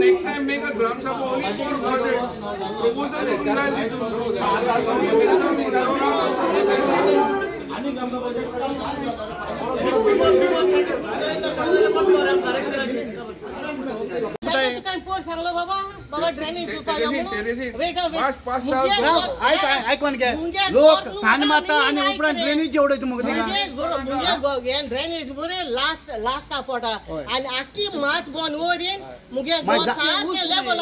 next time make a Gram Sabha only for budget. Proposal is लोक सानमाता आणि उपरांत drainage जेवढे तुम्ही ड्रेनेज बरे लास्ट पडटा आणि आखी मात बोन ओरीन मुगे गोर सारके लेवल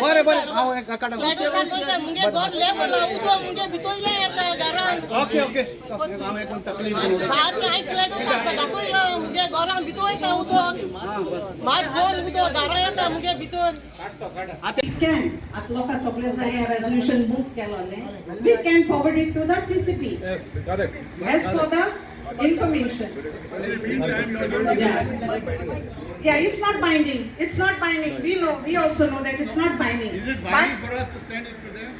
बरे बरे हांव काडा मुगे गोर लेवल उदो मुगे भितोयला येता घरान ओके ओके हांव एकूण तकलीफ सारके आयकलेट सारके दाखयला मुगे घरान भितोयता उदो मात बोन उदो घरा येता मुगे भितोर can at loka sogle say a resolution move kelone we can forward it to the TCP. Yes, correct. As for the information, yeah, it's not binding, we know, we also know that it's not binding. Is it binding for us to send it to them?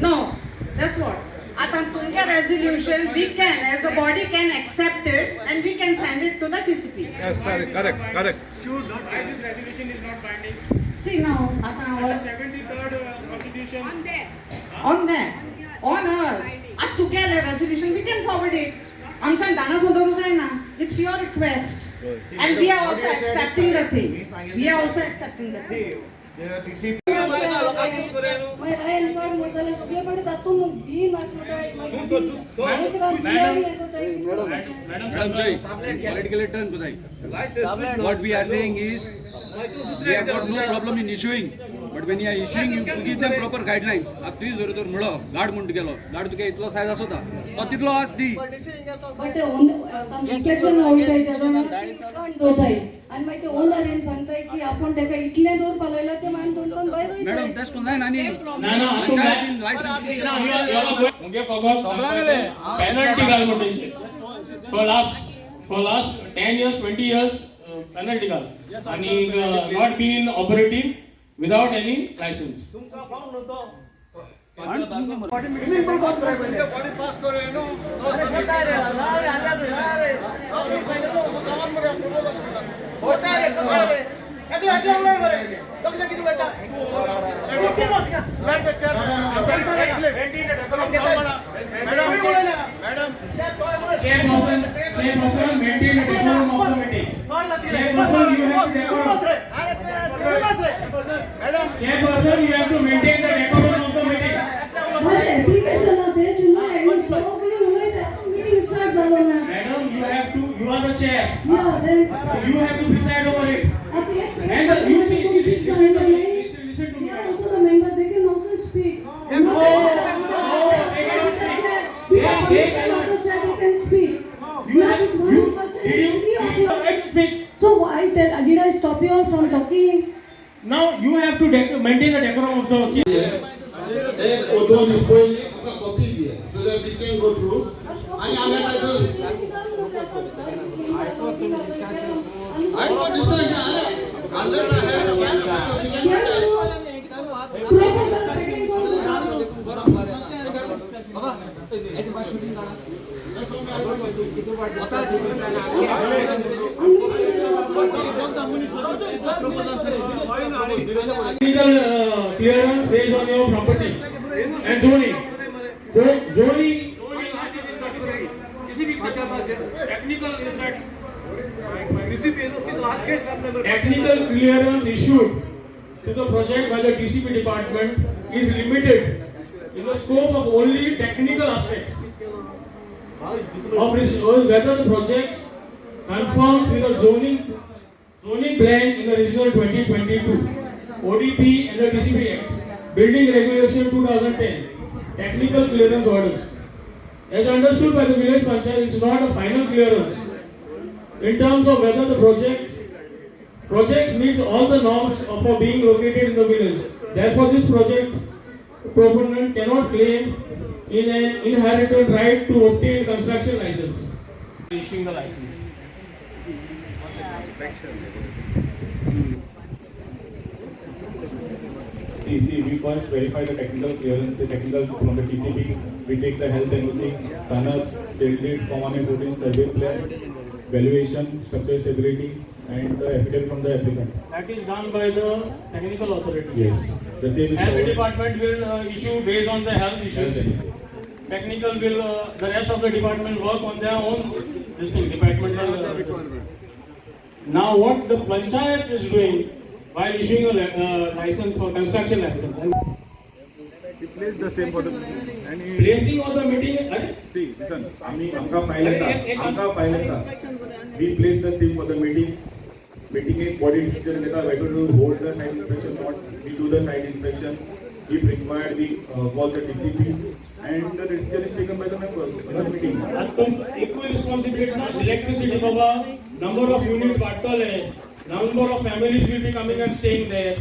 No, that's what at tunga resolution we can as a body can accept it and we can send it to the TCP. Yes, sorry, correct. Sure, why this resolution is not binding? See now at our 73rd constitution on us at together resolution we can forward it. Amcha dana sodaru jay na, it's your request and we are also accepting the thing. What we are saying is, we have got no problem in issuing, but when you are issuing, you give them proper guidelines. आता तुझी जरूर तर मुळो गाड म्हणून गेलो गाड तुका इतलो सायज आसोता तो तितलो आस दी बट इन्स्ट्रक्शन होयताय तेदोना दोताय आणि मागीर ओनर एन सांगताय की आपण तेका इतले दूर पालयला ते मान दोन भायर होयताय मॅडम तेश कोन जाय नानी ना पंचायतीन लायसन्स मुगे फगत पेनल्टी घाल म्हणटेचे for last 10 years 20 years penalty घाल आणि not been operative without any license. Swimming pool बंद करे पहिले बॉडी पास करे no Chairperson maintain the decorum of the meeting. Chairperson, you have to Chairperson, you have to maintain the decorum of the meeting. माझे application होते जुना आणि सगळे होयता meeting start झालो ना. Madam, you are the chair. Yeah, then You have to decide over it. at the And you see, listen to me. yeah, also the members they can also speak. No, they can speak. They cannot. They can speak. You have Did you right to speak. So why did I stop you all from talking? Now you have to maintain the decorum of the chair. एक ओडोन पहिले आता copy दिया so that we can go through आणि आम्ही काय करू I got discussion under the head of Technical clearance based on your property and zoning. Zoning. Technical is that technical clearance issued to the project by the TCP department is limited in the scope of only technical aspects of whether the project conforms with the zoning plan in the regional 2022 ODP and the TCP Act, Building Regulation 2010, technical clearance orders. As understood by the village panchayat, it is not a final clearance in terms of whether the projects meets all the norms for being located in the village. Therefore, this project proponent cannot claim in an inherited right to obtain construction license. Issuing the license. TC, we first verify the technical clearance, the technical from the TCP. We take the health NOC, SANAP, state lead, form 114, survey plan, valuation, structural stability, and the affidavit from the applicant. That is done by the technical authority. Yes. The same is Health covered. department will issue based on the health issues. Health NOC. Technical will, the rest of the department work on their own, this thing, departmental. Now what the panchayat is doing while issuing a license for construction license. And We place the same for the and he- placing of the meeting, see, listen, आमका file येता. We place the same for the meeting. Meeting एक body decision घेता. Whether to hold the site inspection or not. We do the site inspection. If required, we call the DCP. And the decision is taken by the members in the meeting. equal responsibility, electricity baba, number of unit particle hai, number of families will be coming and staying there.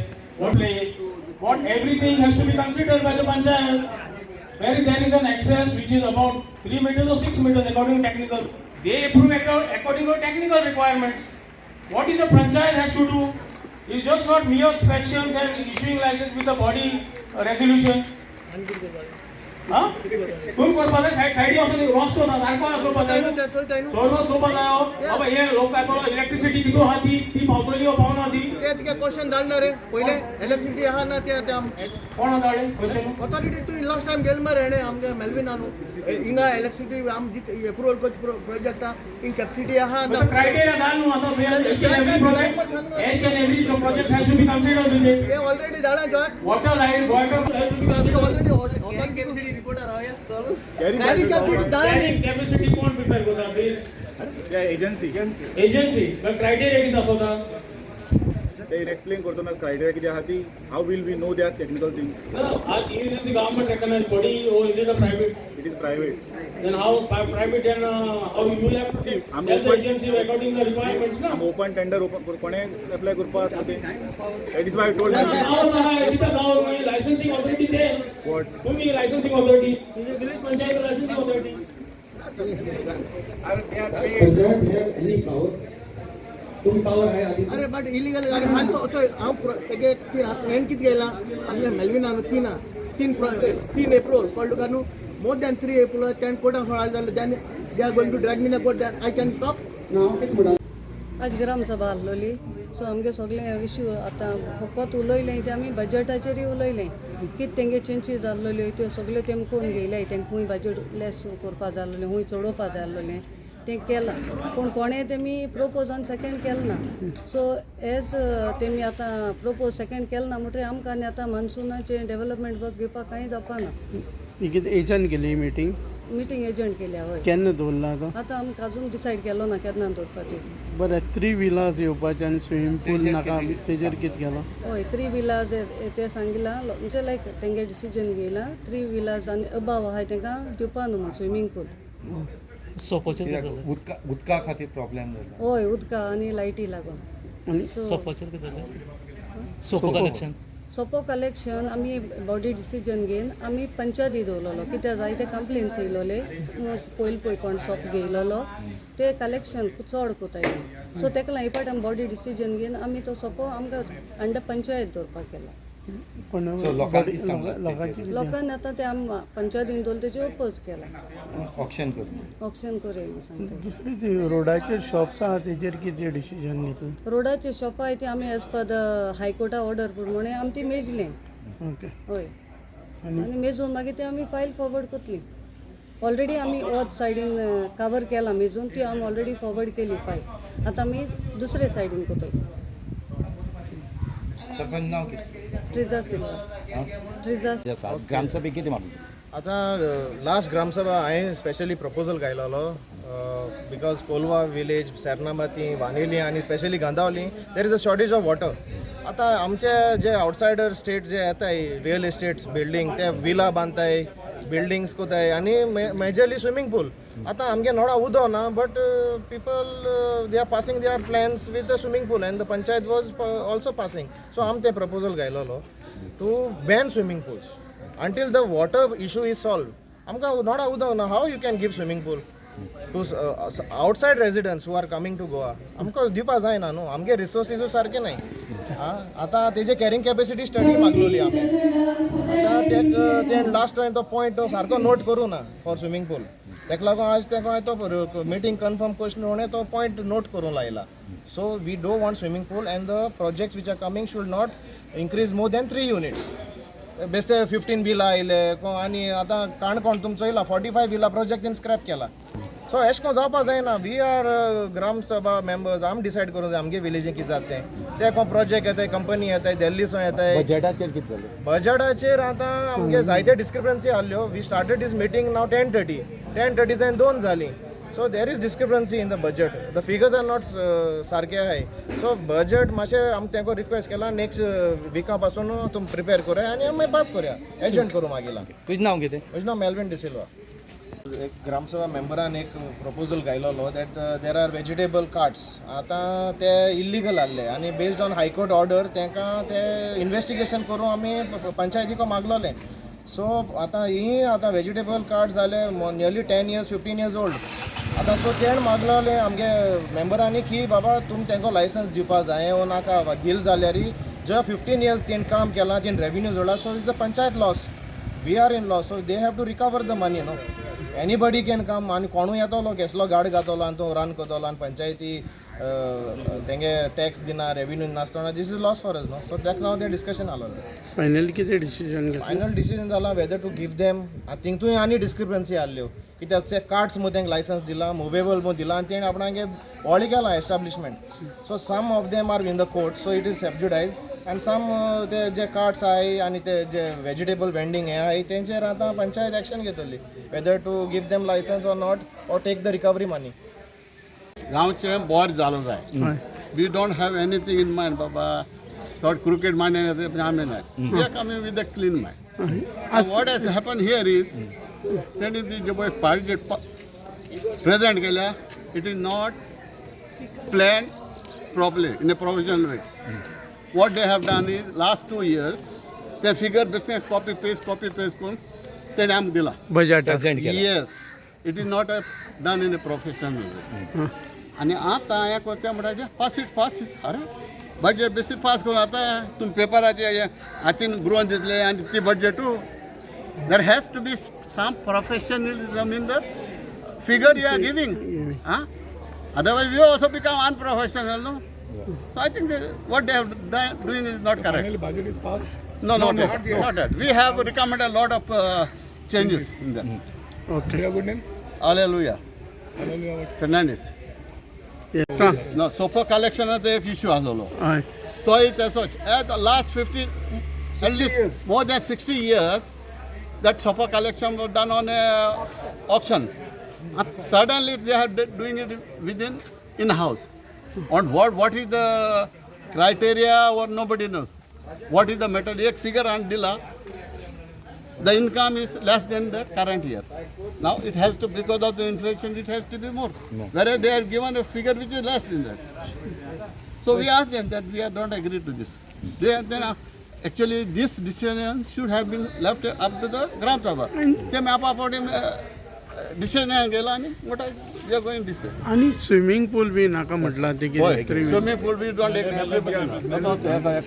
What everything has to be considered by the panchayat. Where there is an excess which is about 3 meters or 6 meters according to technical, they approve according to technical requirements. What is the panchayat has to do is just not mere inspections and issuing license with the body resolutions. कोण करपा जाय सायडी वचून रस्तो ना सारको करपा जाय सर्व सोपा जाय बाबा हे लोक काय तो इलेक्ट्रिसिटी कितू आहा ती पावतली हो पावना ती ते तुका क्वेश्चन धाडना रे पहिले इलेक्ट्रिसिटी आहा ना ते कोण धाडे क्वेश्चन ऑथॉरिटी तू लास्ट टाइम गेल मरे हेणे आमगे मेल्विन आनु इंगा इलेक्ट्रिसिटी आम जित approval coach project in capacity आहा ना क्राइटेरिया दान नु आता each and every project has to be considered with it. ये ऑलरेडी धाडा जॉक Water line, water already authority reporter आया चल गाडी कैपेसिटी धाडा capacity कोण प्रिपेअर करता प्लीज त्या एजन्सी एजन्सी द क्राइटेरिया किती आसता they explain करतो ना criteria किती आहा ती how will we know their technical things. is this the government recognized body or is it a private? It is private. Then how private and how you will have to See, I'm tell the open- agency according to the requirements ना Open tender कोणे apply करपा खातीर. That is why I told you. Gao licensing authority there. What? तुम्ही licensing authority, village panchayat licensing authority. Panchayat have any powers? तुम power है आधी अरे but illegal गाडी हान तो हांव तेगे तीन एन कित गेला आमगे मेल्विन आनु तीन अप्रूवल कॉल्ड कानु मोर दॅन 3 अप्रूवल 10 कोटा फळाल जाले then they are going to drag me in court then I can stop now किती म्हणा आज ग्रामसभा आसलोली सो आमगे सगळे इश्यू आतां फकत उलयलें ते आमी बजेटाचेरूय उलयलें कितें तेंगे चेंजीस आसलोल्यो त्यो सगल्यो तेम कोन्न घेयले तेंकां खूंय बजेट लेस करपा जाय आसलोलें खूंय चडोवपा जाय आसलोलें तें केलां पूण कोणें तेमी प्रोपोज ऑन सेकेंड केलें ना सो एज तेमी आतां प्रोपोज सेकेंड केलें ना म्हणटरी आमकां आनी आतां मान्सूनाचें डेव्हलपमेंट वर्क घेवपाक कांय जावपाना एजंट गेली मीटिंग मिटींग एजंट केल्या हय केन्ना दवरला आतां आमकां अजून डिसायड केलो ना केन्ना दवरपाची बरें 3 व्हिलर्स येवपाचे आनी स्विमींग पूल नाका तेजेर कितें केलो हय 3 व्हिलर्स ते सांगिलां म्हणजे लायक तेंगे डिसिजन घेयलां 3 व्हिलर्स आनी अबाव आहाय तेंकां दिवपा न्हू म्हणून स्विमींग पूल उदका खातीर प्रॉब्लेम जालो हय उदका आनी लायटी लागून सोपो कलेक्शन आमी बॉडी डिसिजन घेवन आमी पंचायती दवरलेलो कित्याक जायते कंप्लेन्स येयलोले पयलीं कोण सोप घेयलोलो ते कलेक्शन चड कोताय सो तेका लागून हे पाट आमी बॉडी डिसिजन घेवन आमी तो सोपो आमकां अंडर पंचायत दवरपाक केला लोकांनी आतां ते आमकां पंचायतीन दवरले तेजे ओपोज केला ऑप्शन करता ऑप्शन करूया म्हणून सांगता दुसरी ती रोडाचेर शॉप्स आहा तेजेर कितें डिसिजन घेतलें रोडाचे शॉपां आहाय ती आमी एज पर द हायकोर्टा ऑर्डर प्रमाणे आमी ती मेजलें ओके हय आनी मेजून मागीर ते आमी फायल फॉरवर्ड करतली ऑलरेडी आमी वच सायडीन कवर केला मेजून ती आमी ऑलरेडी फॉरवर्ड केली फायल आतां आमी दुसरे सायडीन कोतोय सरपंच नाव कितें ट्रिजा सिल्वा ट्रिजा ग्रामसभे कितें म्हणून आतां लास्ट ग्रामसभा हांवें स्पेशली प्रपोजल घायलोलो बिकॉज कोलवा विलेज सेर्नाबाती वानेली आनी स्पेशली गांदावली there is a shortage of water आतां आमचे जे आउटसायडर स्टेट जे येताय रियल एस्टेट्स बिल्डींग ते विला बांदताय बिल्डिंग्स कोताय आनी मेजरली स्विमींग पूल आतां आमगे नोडा उदो ना but people they are passing their plans with the swimming pool and the panchayat was also passing so आम ते प्रपोजल घायलोलो to ban swimming pools until the water issue is solved amka noda udo na how you can give swimming pool to outside residents who are coming to Goa amka dipa jay na no amge resources sarke nahi आता तेजे carrying capacity study मागलोली आमी आता ते last time तो point तो सारको note करूं ना फॉर स्विमींग पूल तेका लागून आज तेका तो मिटींग कन्फर्म क्वेश्चन होणे तो पॉयंट नोट करूं लायला so we don't want swimming pool and the projects which are coming should not increase more than 3 units बेस्ते 15 बिलां आयले आनी आतां काणकोण तुमचो येयला 45 बिलां प्रोजेक्ट इन स्क्रॅप केला सो अशें करून जावपा जायना वी आर ग्रामसभा मेंबर्स आमी डिसायड करूं जाय आमगे विलेजीन कितें जाता ते कोण प्रोजेक्ट येताय कंपनी येताय दिल्लीसून येताय बजेटाचेर कितें जालें बजेटाचेर आतां आमगे जायते डिस्क्रिपन्सी आहल्यो we started this meeting now 10:30 जावन 2 जाली so there is discrepancy in the budget the figures are not सारके आहाय सो बजेट मातशें आमी तेंको रिक्वेस्ट केला नेक्स्ट विका पासून तुमी प्रिपेर करूया आनी आमी पास करूया एजंट करूं मागीला तुजें नांव कितें म्हजें नांव मेल्विन डिसिल्वा एक ग्रामसभा मेंबरान एक प्रपोजल घायलोलो that there are vegetable carts आतां ते इल्लीगल आहले आनी बेस्ड ऑन हायकोर्ट ऑर्डर तांकां ते इन्वेस्टिगेशन करूं आमी पंचायतीको मागलोलें सो आतां आतां वेजिटेबल कार्ड्स जाले नियरली 10 years 15 years ओल्ड आतां सो तेण मागलोलें आमगे मेंबरांनी की बाबा तुमी तांकां लायसन्स दिवपा जाय वो नाका गिल जाल्यार जो 15 years तेणें काम केलां तेणें रेव्हेन्यू जोडला so is the panchayat loss we are in loss so they have to recover the money no anybody can come आनी कोणूय येतलो कसलो गाड घातलो आनी तो रन करतलो आनी पंचायती तेंगे टॅक्स दिना रेव्हेन्यू नासतना this is loss for us no so that now ते डिस्कशन आलो फायनली कितें डिसिजन फायनल डिसिजन जाला वेदर टू गिव देम थिंगतूय आनी डिस्क्रिपन्सी आहल्यो कित्याक ते कार्ड्स मग तेंक लायसन्स दिला मुवेबल मग दिला आनी तेणें आपणागे व्हडली केला establishment so some of them are in the court so it is sub judice आनी सम ते जे कार्ड्स आहाय आनी ते जे वेजिटेबल वेंडिंग हे आहाय तेंचेर आतां पंचायत एक्शन घेतली whether to give them licence or not or take the recovery money गांवचे बोर जालो जाय we don't have anything in mind बाबा थोड क्रिकेट मायंड आमी नाय we are coming with a clean mind what has happen here is तेणी ती जे पळय पार्टी प्रेजेंट केल्या it is not plan properly in a professional way what they have done is last 2 years ते figure business copy paste करून तेणे आमकां दिला budget yes it is not done in a professional वे आनी आतां हें करता म्हणटा पास अरे बजेट बेसीस पास करून आतां तुमी पेपराचे हातीन बरोवन दितले आनी ती बजेटू there has to be some professionalism in the figure you are giving otherwise you also become unprofessional no so I think what they have doing is not correct budget is passed. No, not that. We have recommended a lot of changes in that. Okay Your good name? Hallelujah. Hallelujah. Fernandez. Yes No, sofa collection is the issue also. हय So it is such. At the last at least more than 60 years, that sofa collection was done on auction. And suddenly they are doing it within in-house. On what is the criteria or nobody knows. What is the matter? Ek figure and dila. The income is less than the current year. Now it has to, because of the inflation, it has to be more. Whereas they are given a figure which is less than that. So we asked them that we don't agree to this. Then actually this decision should have been left up to the Gram Sabha. They map decision गेला आणि मोठा we are going this way. आणि swimming pool B नाका म्हटला ते कितें Swimming pool we don't agree.